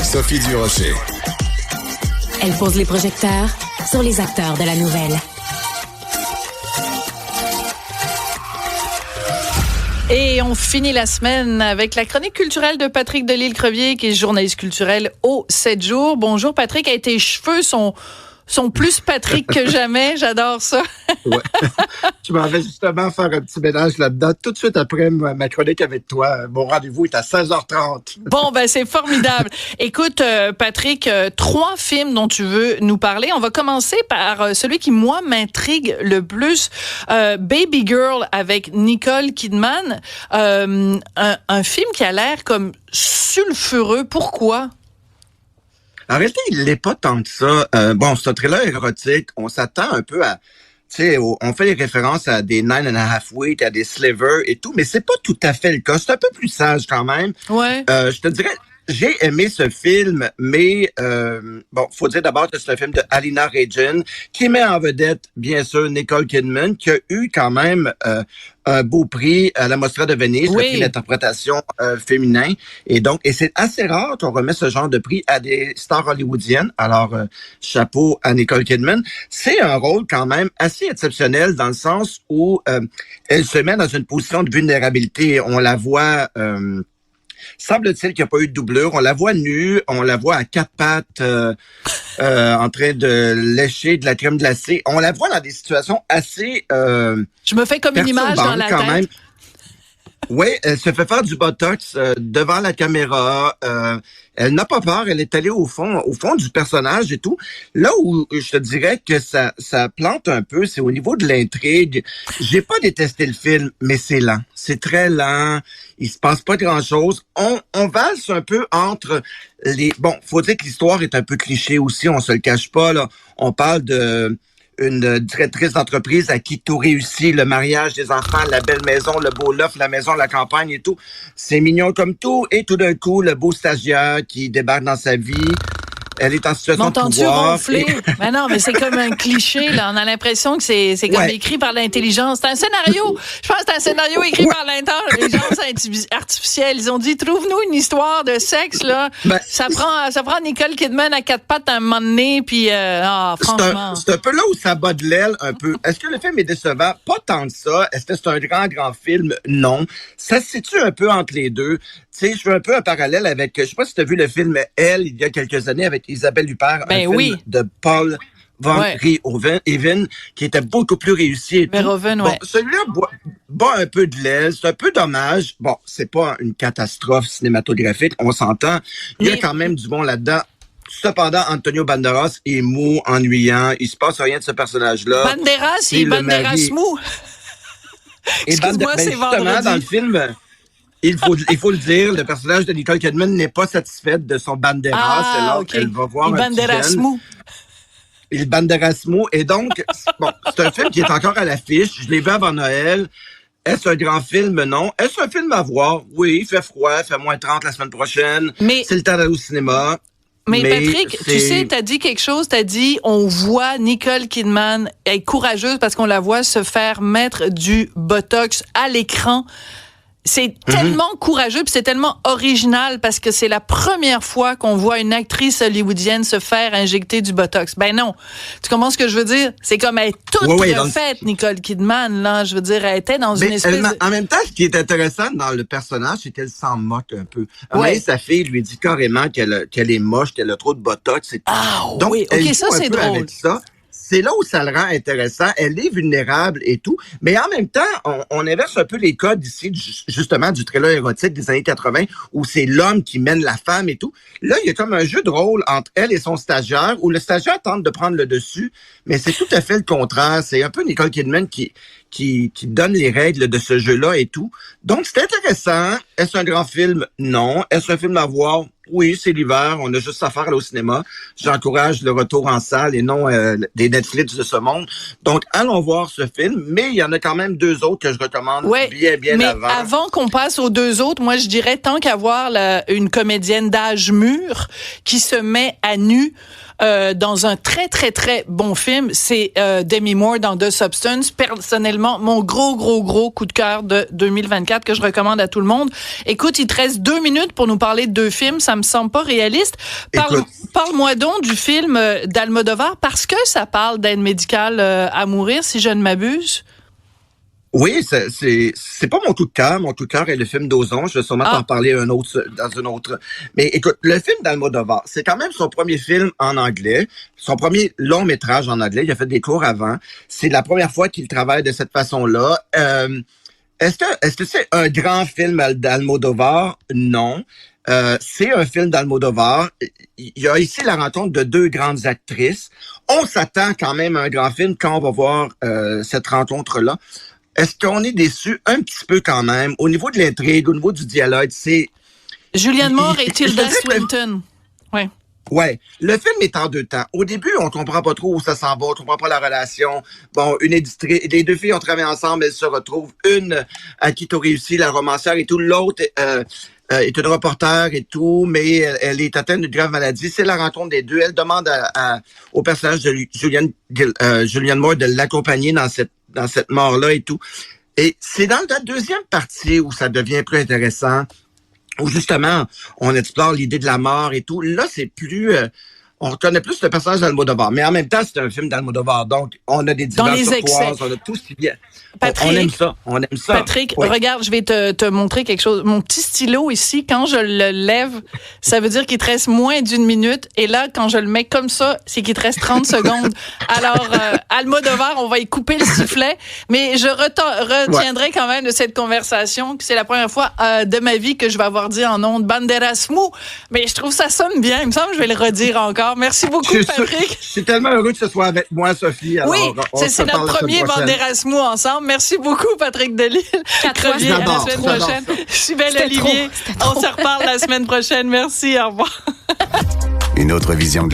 Sophie Durocher. Elle pose les projecteurs sur les acteurs de la nouvelle. Et on finit la semaine avec la chronique culturelle de Patrick Delisle-Crevier, qui est journaliste culturel au 7 jours. Bonjour Patrick, tes cheveux sont plus Patrick que jamais. J'adore ça. Ouais. Je m'en vais justement faire un petit ménage là-dedans tout de suite après ma chronique avec toi. Mon rendez-vous est à 16h30. Bon, c'est formidable. Écoute, Patrick, 3 films dont tu veux nous parler. On va commencer par celui qui, moi, m'intrigue le plus. Baby Girl avec Nicole Kidman. Un film qui a l'air comme sulfureux. Pourquoi? En réalité, il l'est pas tant que ça. C'est un thriller érotique. On s'attend un peu à... Tu sais, on fait des références à des 9.5 Weeks, à des Slivers et tout, mais c'est pas tout à fait le cas. C'est un peu plus sage quand même. Ouais. Je te dirais... J'ai aimé ce film, mais faut dire d'abord que c'est un film de Halina Regen qui met en vedette, bien sûr, Nicole Kidman, qui a eu quand même un beau prix à la Mostra de Venise, le prix d'interprétation féminin. Et c'est assez rare qu'on remet ce genre de prix à des stars hollywoodiennes. Alors, chapeau à Nicole Kidman. C'est un rôle quand même assez exceptionnel dans le sens où elle se met dans une position de vulnérabilité. On la voit... semble-t-il qu'il n'y a pas eu de doublure. On la voit nue, on la voit à 4 pattes en train de lécher de la crème glacée. On la voit dans des situations assez je me fais comme une image dans la tête. Même. Oui, elle se fait faire du botox devant la caméra. Elle n'a pas peur. Elle est allée au fond du personnage et tout. Là où je te dirais que ça plante un peu, c'est au niveau de l'intrigue. J'ai pas détesté le film, mais c'est lent. C'est très lent. Il se passe pas grand-chose. On valse un peu entre les... Bon, faut dire que l'histoire est un peu cliché aussi. On se le cache pas, là. On parle de... une directrice d'entreprise à qui tout réussit, le mariage des enfants, la belle maison, le beau loft, la maison, la campagne et tout. C'est mignon comme tout. Et tout d'un coup, le beau stagiaire qui débarque dans sa vie. Elle est en situation de pouvoir. Ronfler? Mais non, mais c'est comme un cliché, là. On a l'impression que c'est comme écrit par l'intelligence. C'est un scénario. Je pense que c'est un scénario écrit par l'intelligence artificielle. Ils ont dit, trouve-nous une histoire de sexe, là. Ça prend Nicole Kidman à 4 pattes à un moment donné, puis, franchement. C'est un peu là où ça bat de l'aile, un peu. Est-ce que le film est décevant? Pas tant que ça. Est-ce que c'est un grand film? Non. Ça se situe un peu entre les deux. Tu sais, je fais un peu un parallèle avec, je sais pas si tu as vu le film Elle, il y a quelques années, avec Isabelle Huppert, un film de Paul Verhoeven, qui était beaucoup plus réussi. Celui-là bat un peu de l'aile, c'est un peu dommage. Bon, c'est pas une catastrophe cinématographique, on s'entend. Il y a quand même du bon là-dedans. Cependant, Antonio Banderas est mou, ennuyant. Il se passe rien de ce personnage-là. Banderas, il est Banderas mou. Excuse-moi, c'est justement, dans le film... Il faut le dire, le personnage de Nicole Kidman n'est pas satisfaite de son Banderas. Elle va voir un petit jeune. Il Banderas mou. Et donc, c'est un film qui est encore à l'affiche. Je l'ai vu avant Noël. Est-ce un grand film? Non. Est-ce un film à voir? Oui, il fait froid, il fait moins 30 la semaine prochaine. C'est le temps d'aller au cinéma. Mais Patrick, tu sais, t'as dit quelque chose, t'as dit, on voit Nicole Kidman être courageuse parce qu'on la voit se faire mettre du Botox à l'écran. C'est tellement courageux puis c'est tellement original parce que c'est la première fois qu'on voit une actrice hollywoodienne se faire injecter du Botox. Ben non. Tu comprends ce que je veux dire? C'est comme elle est toute refaite, Nicole Kidman, là. Je veux dire, elle était dans une espèce En même temps, ce qui est intéressant dans le personnage, c'est qu'elle s'en moque un peu. Sa fille lui dit carrément qu'elle est moche, qu'elle a trop de Botox et tout. Donc, OK, ça, c'est drôle. Avec ça. C'est là où ça le rend intéressant. Elle est vulnérable et tout. Mais en même temps, on inverse un peu les codes ici, justement, du thriller érotique des années 80, où c'est l'homme qui mène la femme et tout. Là, il y a comme un jeu de rôle entre elle et son stagiaire, où le stagiaire tente de prendre le dessus, mais c'est tout à fait le contraire. C'est un peu Nicole Kidman qui donne les règles de ce jeu-là et tout. Donc, c'est intéressant. Est-ce un grand film? Non. Est-ce un film à voir? Oui, c'est l'hiver. On a juste à faire aller au cinéma. J'encourage le retour en salle et non des Netflix de ce monde. Donc, allons voir ce film. Mais il y en a quand même 2 autres que je recommande bien mais avant. Avant qu'on passe aux 2 autres, moi, je dirais tant qu'à voir une comédienne d'âge mûr qui se met à nu dans un très, très, très bon film. C'est Demi Moore dans The Substance. Personnellement, mon gros coup de cœur de 2024 que je recommande à tout le monde. Écoute, il te reste 2 minutes pour nous parler de 2 films. Ça me semble pas réaliste. Parle-moi donc du film d'Almodovar parce que ça parle d'aide médicale à mourir, si je ne m'abuse. Oui, c'est pas mon coup de cœur. Mon coup de cœur est le film d'Ozon. Je vais sûrement t'en parler dans un autre. Mais écoute, le film d'Almodovar, c'est quand même son premier film en anglais, son premier long métrage en anglais. Il a fait des cours avant. C'est la première fois qu'il travaille de cette façon-là. Est-ce que c'est un grand film d'Almodovar? Non. C'est un film d'Almodovar. Il y a ici la rencontre de 2 grandes actrices. On s'attend quand même à un grand film quand on va voir cette rencontre-là. Est-ce qu'on est déçu? Un petit peu quand même. Au niveau de l'intrigue, au niveau du dialogue, c'est... Julianne Moore et Tilda Swinton. Oui. Ouais. Le film est en 2 temps. Au début, on comprend pas trop où ça s'en va, on comprend pas la relation. Bon, les 2 filles ont travaillé ensemble, elles se retrouvent. Une à qui t'as réussi, la romancière et tout. L'autre est une reporter et tout, mais elle est atteinte d'une grave maladie. C'est la rencontre des 2. Elle demande au personnage de Julianne Moore de l'accompagner dans cette mort-là et tout. Et c'est dans la deuxième partie où ça devient plus intéressant, où justement, on explore l'idée de la mort et tout. Là, c'est plus... on reconnaît plus le personnage d'Almodovar. Mais en même temps, c'est un film d'Almodovar. Donc, on a des diverses surtoises, on a tout ce qui vient. Patrick, on aime ça. Patrick, oui. Regarde, je vais te montrer quelque chose. Mon petit stylo ici, quand je le lève, ça veut dire qu'il te reste moins d'1 minute. Et là, quand je le mets comme ça, c'est qu'il te reste 30 secondes. Alors, Almodovar, on va y couper le sifflet. Mais je retiendrai quand même de cette conversation que c'est la première fois de ma vie que je vais avoir dit en ondes Banderas mou. Mais je trouve ça sonne bien. Il me semble que je vais le redire encore. Merci beaucoup, Patrick. Je suis tellement heureux que ce soit avec moi, Sophie. Alors, oui, c'est notre premier Banderas mou ensemble. Merci beaucoup, Patrick Delisle. Crevier, à la semaine prochaine. Sybelle Olivier, on se reparle la semaine prochaine. Merci, au revoir. Une autre vision de la